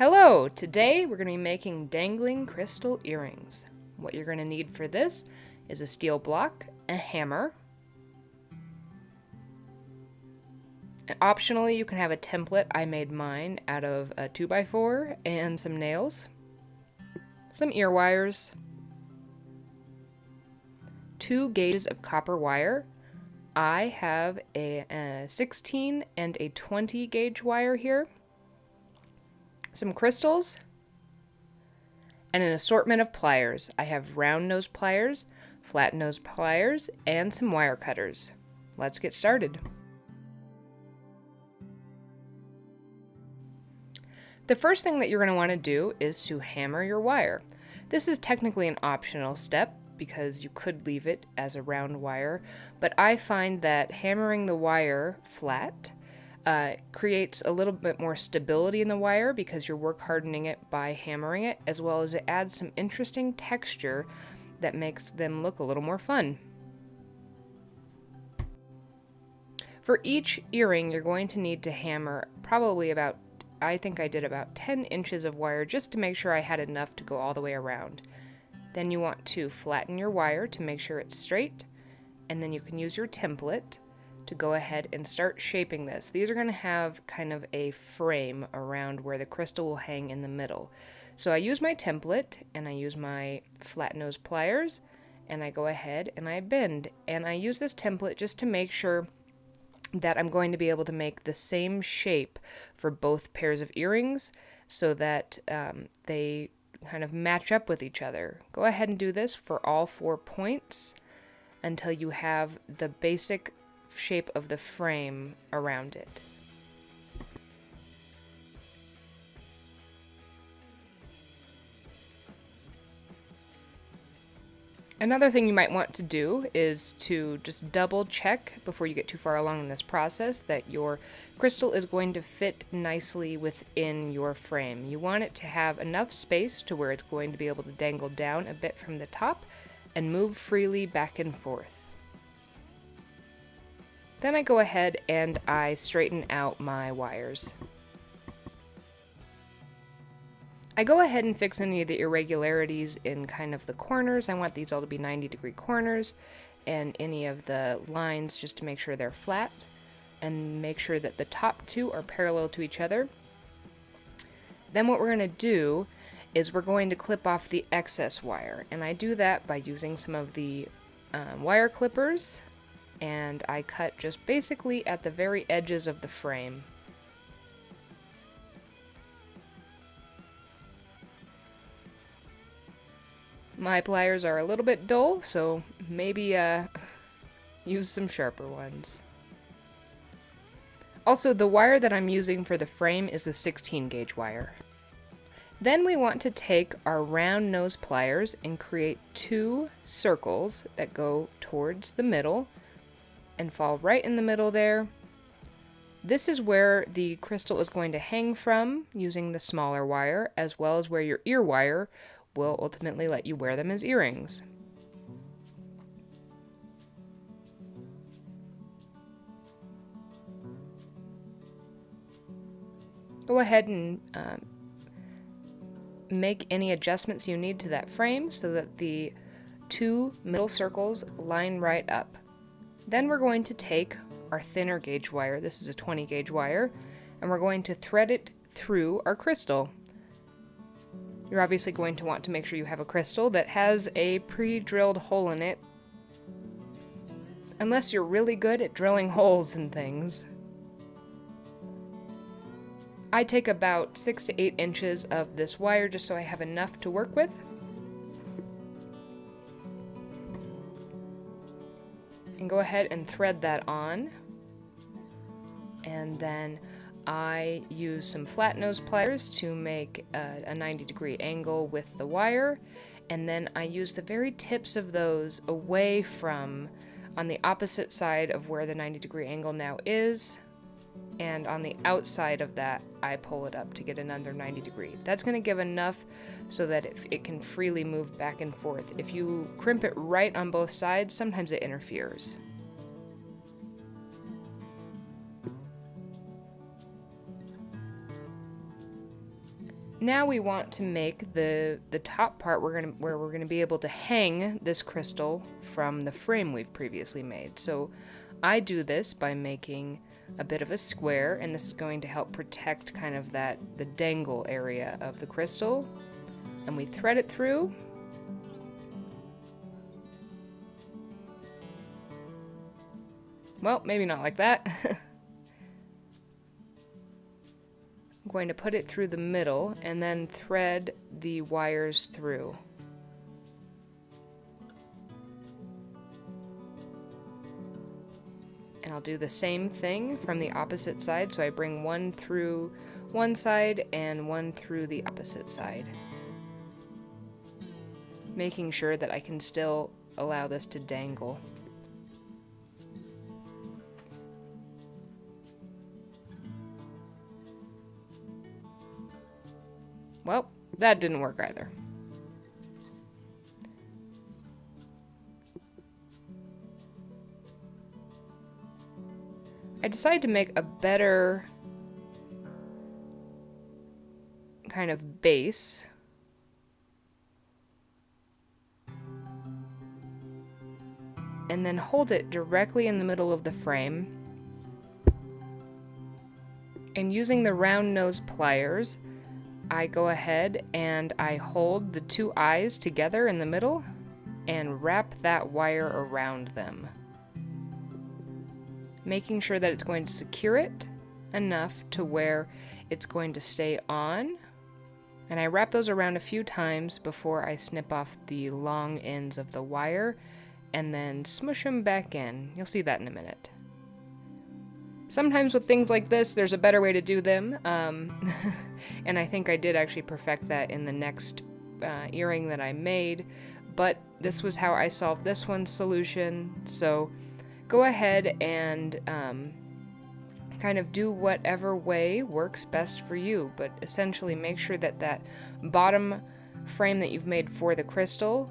Hello! Today we're going to be making dangling crystal earrings. What you're going to need for this is a steel block, a hammer, and optionally you can have a template. I made mine out of a 2x4 and some nails, some ear wires, 2 gauges of copper wire. I have a 16 and a 20 gauge wire here, some crystals, and an assortment of pliers. I have round nose pliers, flat nose pliers, and some wire cutters. Let's get started. The first thing that you're going to want to do is to hammer your wire. This is technically an optional step because you could leave it as a round wire, but I find that hammering the wire flat creates a little bit more stability in the wire because you're work hardening it by hammering it, as well as it adds some interesting texture that makes them look a little more fun. For each earring, you're going to need to hammer probably about, I think I did about 10 inches of wire just to make sure I had enough to go all the way around. Then you want to flatten your wire to make sure it's straight, and then you can use your template to go ahead and start shaping this. These are going to have kind of a frame around where the crystal will hang in the middle. So I use my template and I use my flat nose pliers and I go ahead and I bend, and I use this template just to make sure that I'm going to be able to make the same shape for both pairs of earrings so that they kind of match up with each other. Go ahead and do this for all 4 points until you have the basic shape of the frame around it. Another thing you might want to do is to just double check before you get too far along in this process that your crystal is going to fit nicely within your frame. You want it to have enough space to where it's going to be able to dangle down a bit from the top and move freely back and forth. Then I go ahead and I straighten out my wires. I go ahead and fix any of the irregularities in kind of the corners. I want these all to be 90-degree corners, and any of the lines just to make sure they're flat, and make sure that the top 2 are parallel to each other. Then what we're going to do is we're going to clip off the excess wire, and I do that by using some of the wire clippers, and I cut just basically at the very edges of the frame. My pliers are a little bit dull, so maybe use some sharper ones. Also, the wire that I'm using for the frame is the 16 gauge wire. Then we want to take our round nose pliers and create 2 circles that go towards the middle and fall right in the middle there. This is where the crystal is going to hang from using the smaller wire, as well as where your ear wire will ultimately let you wear them as earrings. Go ahead and make any adjustments you need to that frame so that the 2 middle circles line right up. Then we're going to take our thinner gauge wire, this is a 20 gauge wire, and we're going to thread it through our crystal. You're obviously going to want to make sure you have a crystal that has a pre-drilled hole in it, unless you're really good at drilling holes in things. I take about 6 to 8 inches of this wire just so I have enough to work with. And go ahead and thread that on, and then I use some flat nose pliers to make a 90-degree angle with the wire, and then I use the very tips of those away from on the opposite side of where the 90-degree angle now is, and on the outside of that I pull it up to get another 90 degree. That's going to give enough so that it can freely move back and forth. If you crimp it right on both sides, sometimes it interferes. Now we want to make the top part where we're gonna be able to hang this crystal from the frame we've previously made. So I do this by making a bit of a square, and this is going to help protect kind of the dangle area of the crystal. And we thread it through. Well, maybe not like that. I'm going to put it through the middle and then thread the wires through. And I'll do the same thing from the opposite side, so I bring one through one side and one through the opposite side, making sure that I can still allow this to dangle. Well, that didn't work either. I decided to make a better kind of base. And then hold it directly in the middle of the frame. And using the round nose pliers, I go ahead and I hold the two eyes together in the middle and wrap that wire around them, making sure that it's going to secure it enough to where it's going to stay on. And I wrap those around a few times before I snip off the long ends of the wire and then smush them back in. You'll see that in a minute. Sometimes with things like this, there's a better way to do them, and I think I did actually perfect that in the next earring that I made, but this was how I solved this one's solution. So go ahead and kind of do whatever way works best for you, but essentially make sure that that bottom frame that you've made for the crystal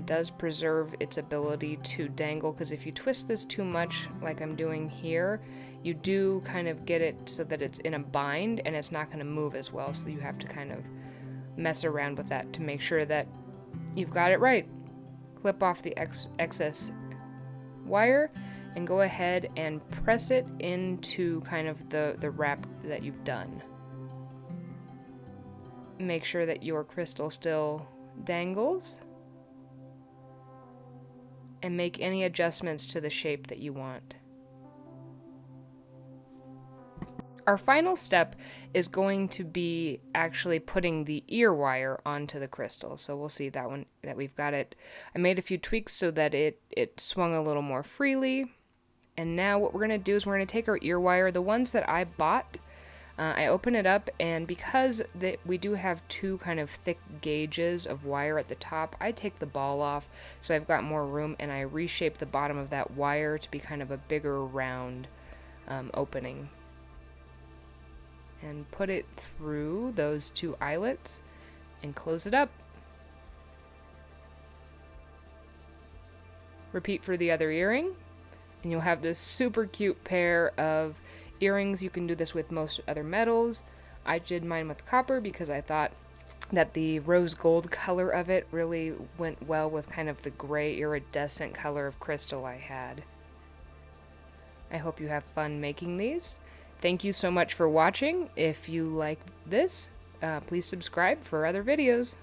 does preserve its ability to dangle, because if you twist this too much like I'm doing here, you do kind of get it so that it's in a bind and it's not going to move as well, so you have to kind of mess around with that to make sure that you've got it right. Clip off the excess wire and go ahead and press it into kind of the wrap that you've done. Make sure that your crystal still dangles and make any adjustments to the shape that you want. Our final step is going to be actually putting the ear wire onto the crystal. So we'll see that one, that we've got it. I made a few tweaks so that it swung a little more freely. And now what we're going to do is we're going to take our ear wire, the ones that I bought, I open it up, and because we do have two kind of thick gauges of wire at the top, I take the ball off so I've got more room, and I reshape the bottom of that wire to be kind of a bigger round opening. And put it through those two eyelets and close it up. Repeat for the other earring, and you'll have this super cute pair of earrings. You can do this with most other metals. I did mine with copper because I thought that the rose gold color of it really went well with kind of the gray iridescent color of crystal I had. I hope you have fun making these. Thank you so much for watching. If you like this, please subscribe for other videos.